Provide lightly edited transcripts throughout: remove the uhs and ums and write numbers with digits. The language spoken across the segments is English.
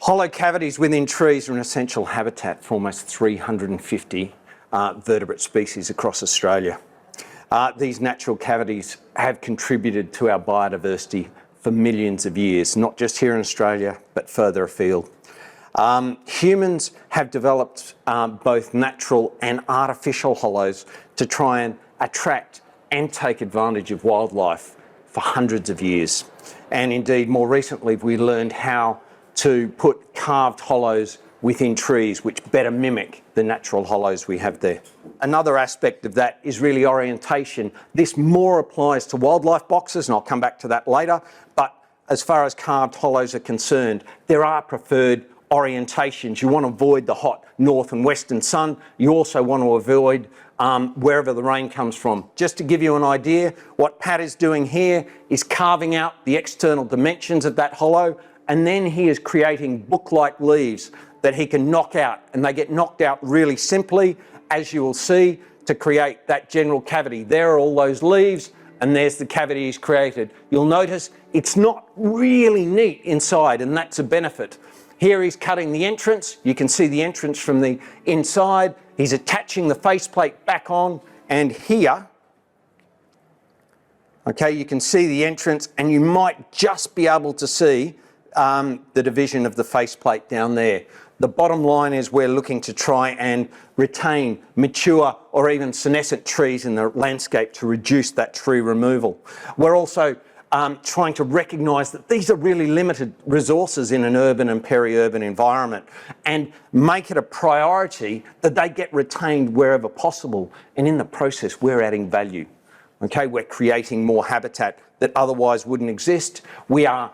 Hollow cavities within trees are an essential habitat for almost 350 vertebrate species across Australia. These natural cavities have contributed to our biodiversity for millions of years, not just here in Australia, but further afield. Humans have developed both natural and artificial hollows to try and attract and take advantage of wildlife for hundreds of years. And indeed, more recently, we learned how to put carved hollows within trees which better mimic the natural hollows we have there. Another aspect of that is really orientation. This more applies to wildlife boxes, and I'll come back to that later, but as far as carved hollows are concerned, there are preferred orientations. You want to avoid the hot north and western sun. You also want to avoid wherever the rain comes from. Just to give you an idea, what Pat is doing here is carving out the external dimensions of that hollow, and then he is creating book-like leaves that he can knock out, and they get knocked out really simply, as you will see, to create that general cavity. There are all those leaves, and there's the cavity he's created. You'll notice it's not really neat inside, and that's a benefit. Here he's cutting the entrance. You can see the entrance from the inside. He's attaching the faceplate back on, and here, okay, you can see the entrance, and you might just be able to see the division of the faceplate down there. The bottom line is we're looking to try and retain mature or even senescent trees in the landscape to reduce that tree removal. We're also trying to recognise that these are really limited resources in an urban and peri-urban environment, and make it a priority that they get retained wherever possible, and in the process we're adding value. Okay, we're creating more habitat that otherwise wouldn't exist. We are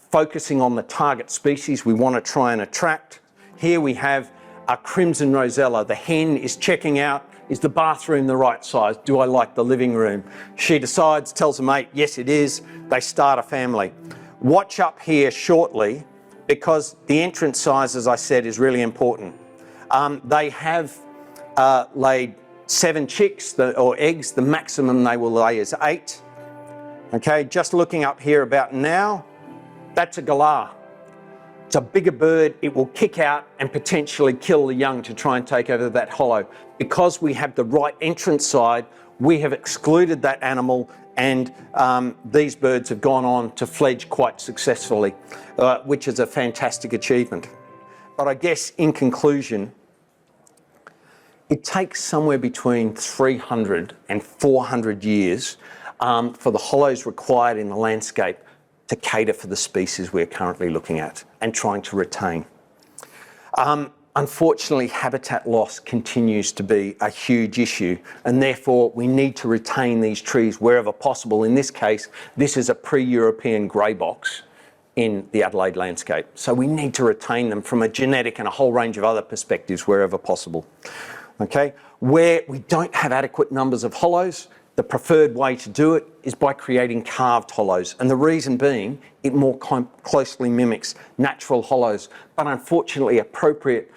focusing on the target species we want to try and attract. Here we have a crimson rosella. The hen is checking out, is the bathroom the right size? Do I like the living room? She decides, tells a mate, yes it is. They start a family. Watch up here shortly, because the entrance size, as I said, is really important. They have laid 7 chicks or eggs. The maximum they will lay is 8. Okay, just looking up here about now, that's a galah. It's a bigger bird. It will kick out and potentially kill the young to try and take over that hollow. Because we have the right entrance side, we have excluded that animal, and these birds have gone on to fledge quite successfully, which is a fantastic achievement. But I guess in conclusion, it takes somewhere between 300 and 400 years for the hollows required in the landscape to cater for the species we're currently looking at and trying to retain. Unfortunately, habitat loss continues to be a huge issue, and therefore we need to retain these trees wherever possible. In this case, this is a pre-European grey box in the Adelaide landscape. So we need to retain them from a genetic and a whole range of other perspectives wherever possible. Okay, where we don't have adequate numbers of hollows, the preferred way to do it is by creating carved hollows, and the reason being it more closely mimics natural hollows, but unfortunately appropriate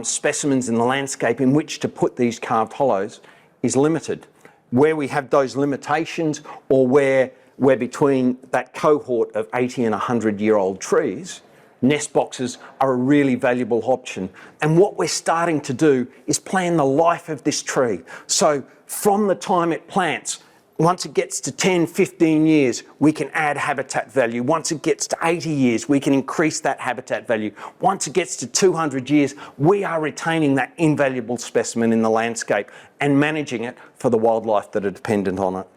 specimens in the landscape in which to put these carved hollows is limited. Where we have those limitations, or where we're between that cohort of 80 and 100-year-old trees, nest boxes are a really valuable option. And what we're starting to do is plan the life of this tree. So from the time it plants, once it gets to 10, 15 years, we can add habitat value. Once it gets to 80 years, we can increase that habitat value. Once it gets to 200 years, we are retaining that invaluable specimen in the landscape and managing it for the wildlife that are dependent on it.